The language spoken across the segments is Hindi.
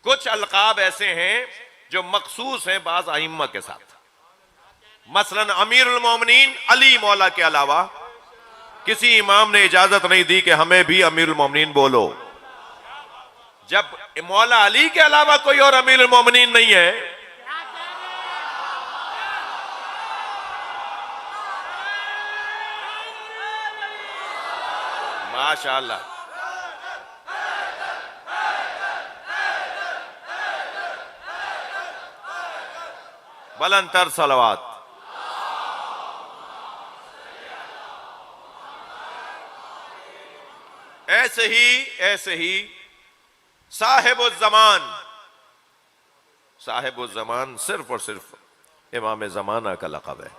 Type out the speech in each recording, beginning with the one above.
कुछ अलकाब ऐसे हैं जो मखसूस हैं बाज आइम्मा के साथ। मसलन अमीरुल मोमिनीन अली मौला के अलावा किसी इमाम ने इजाजत नहीं दी कि हमें भी अमीरुल मोमिनीन बोलो। जब मौला अली के अलावा कोई और अमीरुल मोमिनीन नहीं है, माशाअल्लाह, बुलंदतर सलवात। ऐसे ही साहिबुज़्ज़मान सिर्फ और सिर्फ इमाम ज़माना का लक़ब है।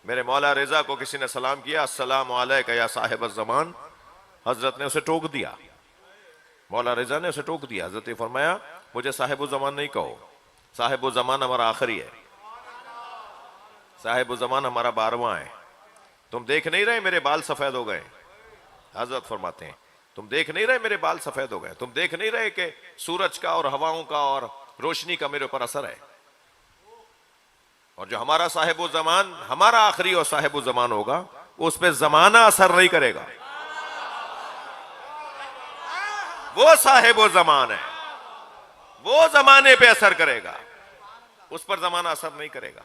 मेरे मौला रिजा को किसी ने सलाम किया, अस्सलामु अलैका या साहिबुज़्ज़मान, हजरत ने उसे टोक दिया, मौला रिजा ने उसे टोक दिया। हजरत ने फरमाया मुझे साहिबुज़्ज़मान नहीं कहो, साहिबुज़्ज़मान हमारा आखिरी है, साहिबुज़्ज़मान हमारा 12वां है। तुम देख नहीं रहे मेरे बाल सफेद हो गए? हजरत फरमाते हैं तुम देख नहीं रहे मेरे बाल सफेद हो गए? तुम देख नहीं रहे कि सूरज का और हवाओं का और रोशनी का मेरे ऊपर असर है? और जो हमारा साहिबुज़्ज़मान, हमारा आखिरी और साहिबुज़्ज़मान होगा, उस पर जमाना असर नहीं करेगा। वो साहिबुज़्ज़मान है, वो जमाने पे असर करेगा, उस पर जमाना असर नहीं करेगा।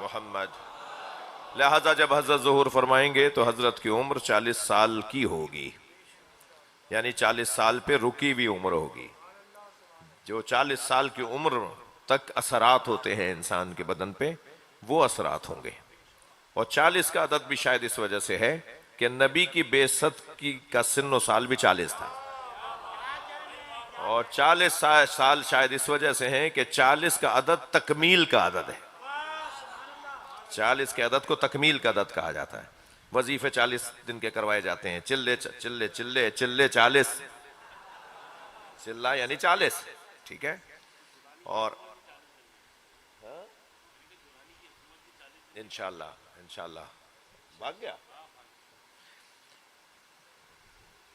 मोहम्मद। लिहाजा जब हजरत ज़ुहूर फरमाएंगे तो हजरत की उम्र 40 साल की होगी, यानी 40 साल पे रुकी हुई उम्र होगी। जो 40 साल की उम्र तक असरात होते हैं इंसान के बदन पे, वो असरात होंगे। और 40 का अदद भी शायद इस वजह से है कि नबी की बेसत की का सिन्नो साल भी 40 था, और 40 साल शायद इस वजह से हैं कि 40 का अदद तकमील का अदद है। 40 के अदद को तकमील का अदद कहा जाता है। वजीफे 40 दिन के करवाए जाते हैं। चिल्ले चिल्ले चिल्ले चिल्ले 40, चिल्ला यानी 40, ठीक है। और इंशाल्लाह भाग गया।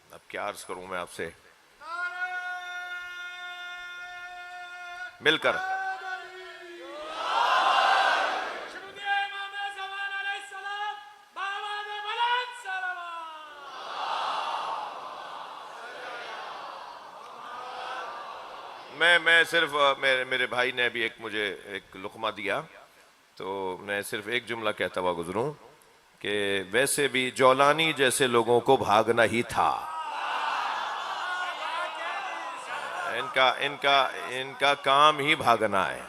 अब क्या अर्ज करूं मैं आपसे मिलकर। मैं सिर्फ मेरे भाई ने अभी मुझे एक लुकमा दिया, तो मैं सिर्फ एक जुमला कहता हुआ गुजरूं कि वैसे भी जौलानी जैसे लोगों को भागना ही था। इनका काम ही भागना है,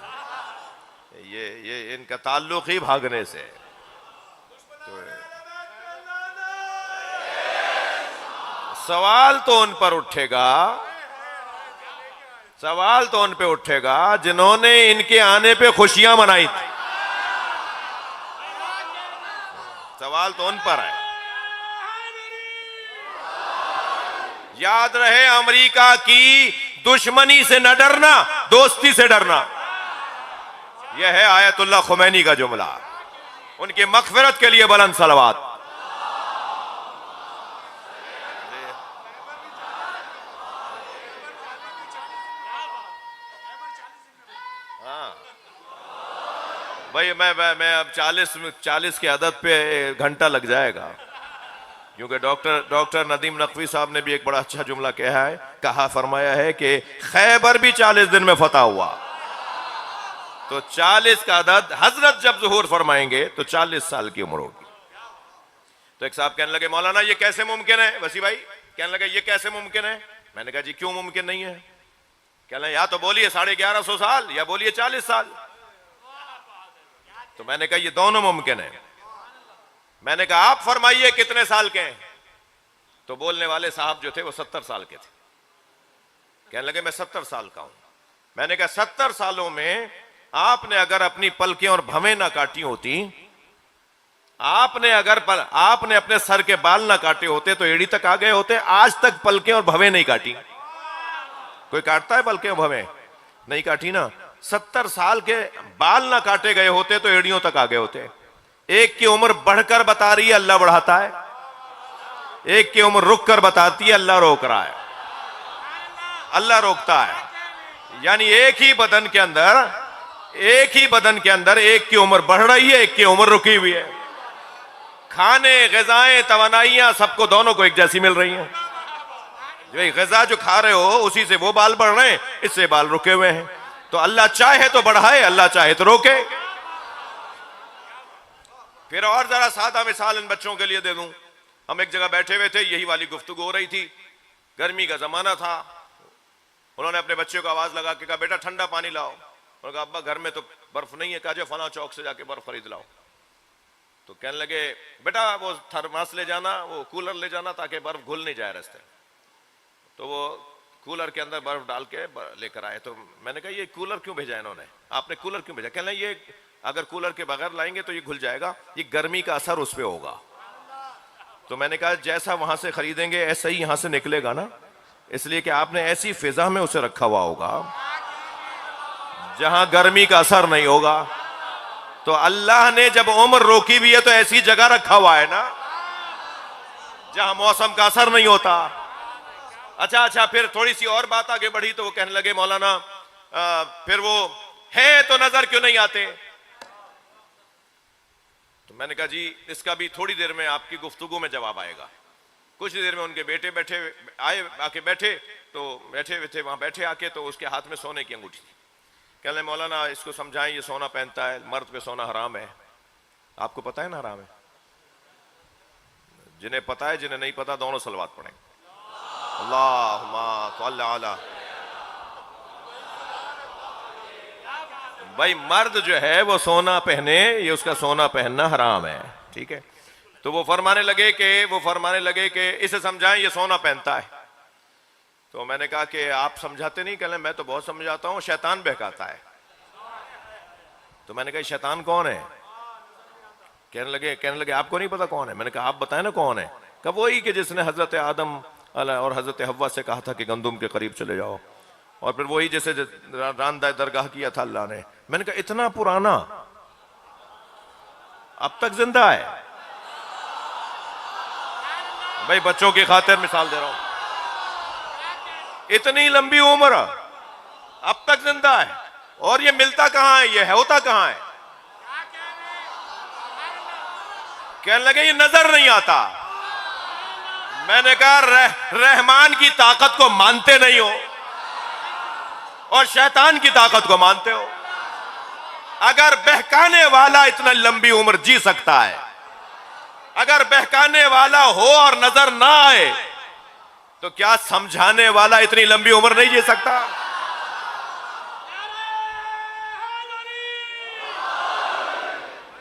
ये इनका ताल्लुक ही भागने से। तो सवाल तो उन पर उठेगा, सवाल तो उन पे उठेगा जिन्होंने इनके आने पे खुशियां मनाई थी। सवाल तो उन पर है। याद रहे, अमेरिका की दुश्मनी से न डरना, दोस्ती से डरना। यह है आयतुल्लाह खुमैनी का जुमला। उनकी मग़फ़िरत के लिए बुलंद सलवात। भाई मैं अब 40 के अदद पे घंटा लग जाएगा, क्योंकि डॉक्टर नदीम नकवी साहब ने भी एक बड़ा अच्छा जुमला फरमाया है कि खैबर भी 40 दिन में फतह हुआ। तो 40 का अदद हजरत जब ज़ुहूर फरमाएंगे तो 40 साल की उम्र होगी। तो एक साहब कहने लगे मौलाना ये कैसे मुमकिन है? वसी भाई कहने लगे ये कैसे मुमकिन है? मैंने कहा जी क्यों मुमकिन नहीं है? कहने या तो बोलिए 1150 साल या बोलिए 40 साल। तो मैंने कहा ये दोनों मुमकिन है। मैंने कहा आप फरमाइए कितने साल के हैं? तो बोलने वाले साहब जो थे वो 70 साल के थे। कहने लगे मैं 70 साल का हूं। मैंने कहा 70 सालों में आपने अगर अपनी पलकें और भवें ना काटी होती आपने अपने सर के बाल ना काटे होते तो एड़ी तक आ गए होते। आज तक पलकें और भवें नहीं काटी। कोई काटता है पलकें और भवें? नहीं काटी ना। 70 साल के बाल ना काटे गए होते तो एड़ियों तक आ गए होते। एक की उम्र बढ़कर बता रही है, अल्लाह बढ़ाता है। एक की उम्र रुक कर बताती है, अल्लाह रोक रहा है। अल्लाह रोकता है। यानी एक ही बदन के अंदर एक की उम्र बढ़ रही है, एक की उम्र रुकी हुई है। खाने, ग़िज़ाएं, तवानाइयां सबको, दोनों को एक जैसी मिल रही हैं। जो ग़िज़ा जो खा रहे हो उसी से वो बाल बढ़ रहे हैं, इससे बाल रुके हुए हैं। तो अल्लाह चाहे तो बढ़ाए, अल्लाह चाहे तो रोके। फिर और जरा सादा मिसाल इन बच्चों के लिए दे दूं। हम एक जगह बैठे हुए थे, यही वाली गुफ्तगू हो रही थी। गर्मी का जमाना था। उन्होंने अपने बच्चे को आवाज लगा के कहा, बेटा ठंडा पानी लाओ। उन्होंने कहा, अब्बा घर में तो बर्फ नहीं है। कहा, जो फला चौक से जाके बर्फ खरीद लाओ। तो कहने लगे, बेटा वो थर्मास ले जाना, वो कूलर ले जाना, ताकि बर्फ घुल नहीं जाए रास्ते। तो वो कूलर के अंदर बर्फ डाल के लेकर आए। तो मैंने कहा, ये कूलर क्यों भेजा इन्होंने? आपने कूलर क्यों भेजा? कहने लगे, ये अगर कूलर के बगैर लाएंगे तो ये घुल जाएगा, ये गर्मी का असर उस पर होगा। तो मैंने कहा, जैसा वहां से खरीदेंगे ऐसा ही यहां से निकलेगा ना, इसलिए कि आपने ऐसी फिजा में उसे रखा हुआ होगा जहां गर्मी का असर नहीं होगा। तो अल्लाह ने जब उम्र रोकी भी है तो ऐसी जगह रखा हुआ है ना जहां मौसम का असर नहीं होता। अच्छा, फिर थोड़ी सी और बात आगे बढ़ी तो वो कहने लगे, मौलाना फिर वो है तो नजर क्यों नहीं आते? तो मैंने कहा, जी इसका भी थोड़ी देर में आपकी गुफ्तगू में जवाब आएगा। कुछ देर में उनके बेटे आके बैठे, तो बैठे हुए थे वहां, बैठे आके तो उसके हाथ में सोने की अंगूठी थी। कह रहे, मौलाना इसको समझाएं, ये सोना पहनता है, मर्द पे सोना हराम है। आपको पता है ना हराम है? जिन्हें पता है, जिन्हें नहीं पता, दोनों सलवात पढ़ें। अल्लाहुम्मा सल्ली अला। भाई मर्द जो है वो सोना पहने, ये उसका सोना पहनना हराम है, ठीक है। तो वो फरमाने लगे कि इसे समझाएं, ये सोना पहनता है। तो मैंने कहा कि आप समझाते नहीं? कहने, मैं तो बहुत समझाता हूं, शैतान बहकाता है। तो मैंने कहा, शैतान कौन है? कहने लगे आपको नहीं पता कौन है? मैंने कहा, आप बताएं ना कौन है। कब? वही कि जिसने हजरत आदम और हजरत हव्वा से कहा था कि गंदुम के करीब चले जाओ, और फिर वही जैसे रांदा दरगाह किया था अल्लाह ने। मैंने कहा, इतना पुराना अब तक जिंदा है? भाई बच्चों की खातिर मिसाल दे रहा हूं। इतनी लंबी उम्र अब तक जिंदा है, और ये मिलता कहां है, ये होता कहां है? कहने लगे, ये नजर नहीं आता। मैंने कहा, रहमान की ताकत को मानते नहीं हो और शैतान की ताकत को मानते हो। अगर बहकाने वाला इतना लंबी उम्र जी सकता है, अगर बहकाने वाला हो और नजर ना आए, तो क्या समझाने वाला इतनी लंबी उम्र नहीं जी सकता?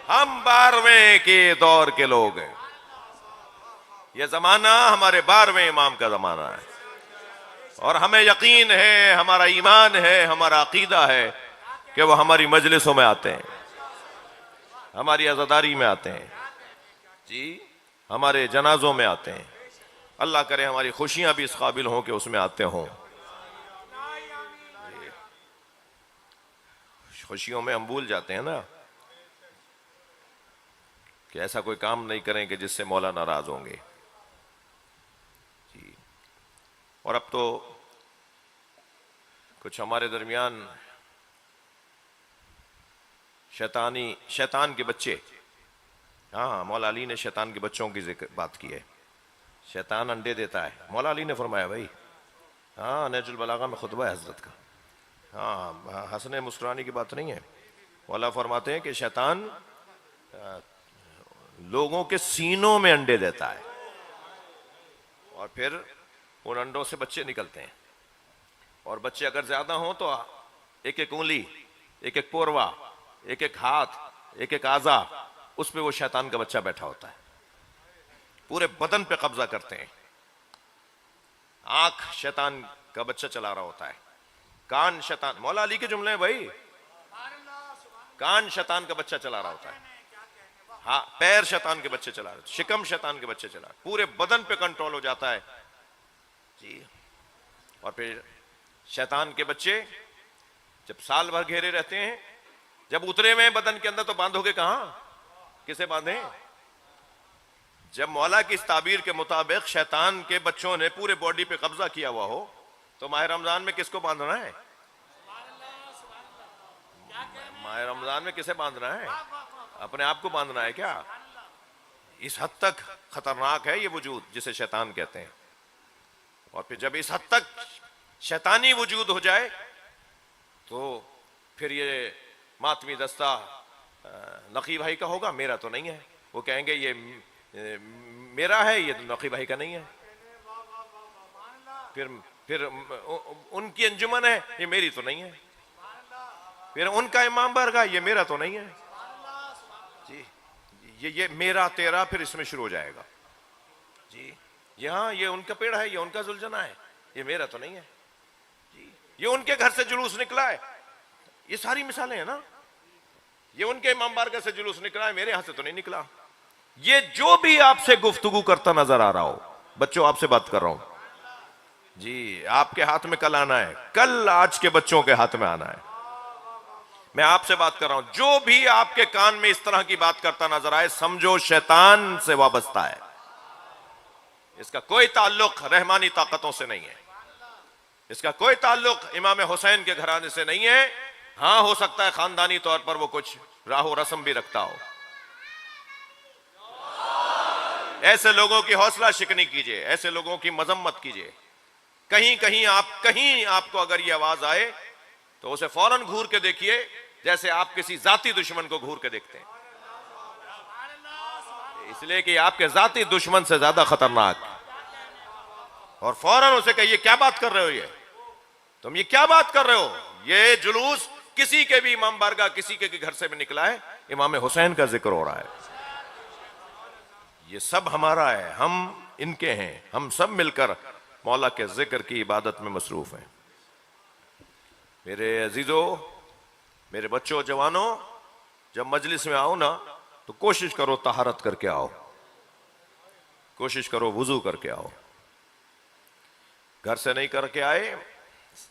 हम 12वें के दौर के लोग हैं। यह जमाना हमारे 12वें इमाम का जमाना है, और हमें यकीन है, हमारा ईमान है, हमारा अकीदा है कि वो हमारी मजलिसों में आते हैं, हमारी अज़ादारी में आते हैं, जी हमारे जनाजों में आते हैं। अल्लाह करे हमारी खुशियां भी इस काबिल हों कि उसमें आते हों। खुशियों में हम भूल जाते हैं ना कि ऐसा कोई काम नहीं करें कि जिससे मौला नाराज होंगे जी। और अब तो कुछ हमारे दरमियान शैतान के बच्चे, हाँ मौला अली ने शैतान के बच्चों की बात की है। शैतान अंडे देता है, मौला अली ने फरमाया भाई, हाँ नहजुल बलागा में खुतबा है हजरत का। हाँ, हंसने मुस्कुराने की बात नहीं है। मौला फरमाते हैं कि शैतान लोगों के सीनों में अंडे देता है, और फिर उन अंडों से बच्चे निकलते हैं, और बच्चे अगर ज्यादा हों तो एक एक उंगली, एक एक पोरवा, एक एक हाथ, एक एक आजा, उस पे वो शैतान का बच्चा बैठा होता है। पूरे बदन पे कब्जा करते हैं। आंख शैतान का बच्चा चला रहा होता है, कान शैतान, मौला अली के जुमले हैं भाई, कान शैतान का बच्चा चला रहा होता है, हाँ, पैर शैतान के बच्चे चला रहे, शिकम शैतान के बच्चे चला, पूरे बदन पे कंट्रोल हो जाता है जी। और फिर शैतान के बच्चे जब साल भर घेरे रहते हैं, जब उतरे हुए बदन के अंदर तो बांधोगे कहां, किसे बांधे? जब मौला की इस ताबीर के मुताबिक शैतान के बच्चों ने पूरे बॉडी पे कब्जा किया हुआ हो, तो माह रमजान में किसको बांधना है? माह रमजान में किसे बांधना है? अपने आप को बांधना है क्या? इस हद तक खतरनाक है ये वजूद जिसे शैतान कहते हैं। और फिर जब इस हद तक शैतानी वजूद हो जाए तो फिर ये मातमी दस्ता नकी भाई का होगा, मेरा तो नहीं है। वो कहेंगे ये मेरा है, ये तो नकी भाई का नहीं है। फिर उनकी अंजुमन है, ये मेरी तो नहीं है। फिर उनका इमाम बारगाह, ये मेरा तो नहीं है जी। ये मेरा तेरा फिर इसमें शुरू हो जाएगा जी। यहाँ ये उनका पेड़ है, ये उनका जुलझना है, ये मेरा तो नहीं है जी। ये उनके घर से जुलूस निकला है, ये सारी मिसालें हैं ना। ये उनके इमाम बारगाह से जुलूस निकला है, मेरे यहां से तो नहीं निकला। ये जो भी आपसे गुफ्तगू करता नजर आ रहा हो, बच्चों आपसे बात कर रहा हूं जी, आपके हाथ में कल आना है, कल आज के बच्चों के हाथ में आना है। मैं आपसे बात कर रहा हूं, जो भी आपके कान में इस तरह की बात करता नजर आए, समझो शैतान से वाबस्ता है। इसका कोई ताल्लुक रहमानी ताकतों से नहीं है, इसका कोई ताल्लुक इमाम हुसैन के घराने से नहीं है। हां, हो सकता है खानदानी तौर पर वो कुछ राहो रस्म भी रखता हो। ऐसे लोगों की हौसला शिकनी कीजिए, ऐसे लोगों की मजम्मत कीजिए। कहीं आपको अगर ये आवाज आए तो उसे फौरन घूर के देखिए, जैसे आप किसी जाती दुश्मन को घूर के देखते हैं, इसलिए कि आपके जाती दुश्मन से ज्यादा खतरनाक। और फौरन उसे कहिए, क्या बात कर रहे हो, ये तुम ये क्या बात कर रहे हो? ये जुलूस किसी के भी इमाम बारगाह किसी के घर से भी निकला है, इमाम हुसैन का जिक्र हो रहा है। ये सब हमारा है, हम इनके हैं, हम सब मिलकर मौला के जिक्र की इबादत में मसरूफ हैं। मेरे अजीजों, मेरे बच्चों, जवानों, जब मजलिस में आओ ना तो कोशिश करो तहारत करके आओ, कोशिश करो वुजू करके आओ। घर से नहीं करके आए,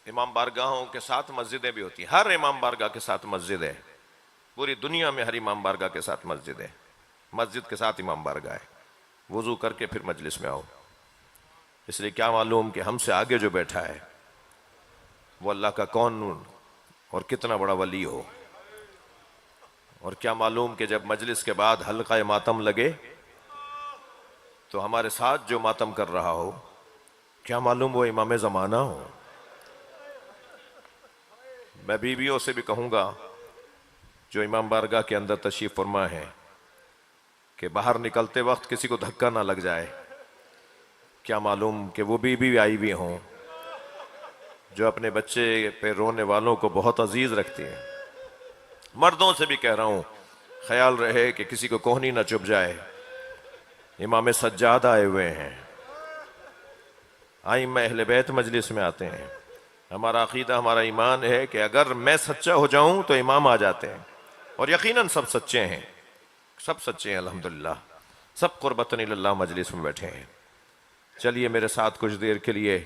इमाम बारगाहों के साथ मस्जिदें भी होती हैं, हर इमाम बारगाह के साथ मस्जिद है, पूरी दुनिया में हर इमाम बारगाह के साथ मस्जिद है, मस्जिद के साथ इमाम बारगाह है। वुजू करके फिर मजलिस में आओ, इसलिए क्या मालूम कि हमसे आगे जो बैठा है वो अल्लाह का कौन और कितना बड़ा वली हो। और क्या मालूम कि जब मजलिस के बाद हल्का मातम लगे तो हमारे साथ जो मातम कर रहा हो, क्या मालूम वो इमाम ज़माना हो। मैं बीवियों से भी कहूँगा जो इमाम बारगाह के अंदर तशरीफ़ फरमा है कि बाहर निकलते वक्त किसी को धक्का ना लग जाए। क्या मालूम कि वो बीवी आई हुई हों जो अपने बच्चे पे रोने वालों को बहुत अजीज रखती हैं। मर्दों से भी कह रहा हूँ, ख्याल रहे कि किसी को कोहनी ना चुभ जाए। इमाम सज्जाद आए हुए हैं, आइम्मा अहले बैत मजलिस में आते हैं। हमारा अकीदा, हमारा ईमान है कि अगर मैं सच्चा हो जाऊं तो इमाम आ जाते हैं, और यकीनन सब सच्चे हैं, सब सच्चे हैं अल्हम्दुलिल्लाह, सब कुर्बतन इल्लाह मजलिस में बैठे हैं। चलिए मेरे साथ कुछ देर के लिए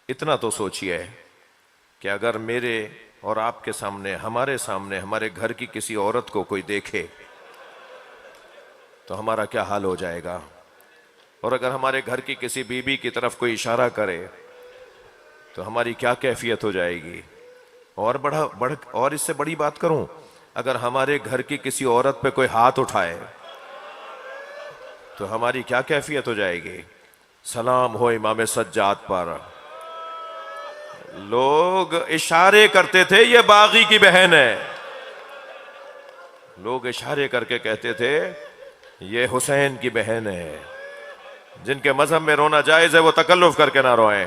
इतना तो सोचिए कि अगर मेरे और आपके सामने, हमारे घर की किसी औरत को कोई देखे तो हमारा क्या हाल हो जाएगा। और अगर हमारे घर की किसी बीबी की तरफ कोई इशारा करे तो हमारी क्या कैफियत हो जाएगी। और इससे बड़ी बात करूं, अगर हमारे घर की किसी औरत पे कोई हाथ उठाए तो हमारी क्या कैफियत हो जाएगी। सलाम हो इमाम सज्जाद पर। लोग इशारे करते थे ये बागी की बहन है, लोग इशारे करके कहते थे ये हुसैन की बहन है। जिनके मजहब में रोना जायज है वो तकल्लुफ करके ना रोएं,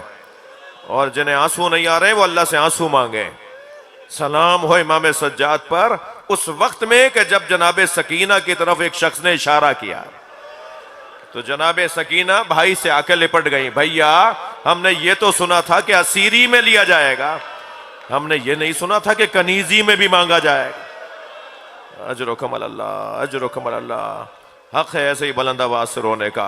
और जिन्हें आंसू नहीं आ रहे वो अल्लाह से आंसू मांगे। सलाम हो इमाम सज्जाद पर उस वक्त में कि जब जनाब सकीना की तरफ एक शख्स ने इशारा किया तो जनाब सकीना भाई से आके लिपट गई। भैया, हमने ये तो सुना था कि असीरी में लिया जाएगा, हमने ये नहीं सुना था कि कनीजी में भी मांगा जाएगा। अजरुकम अल्लाह, अजरुकम अल्लाह। हक है ऐसे ही बुलंद आवाज से रोने का।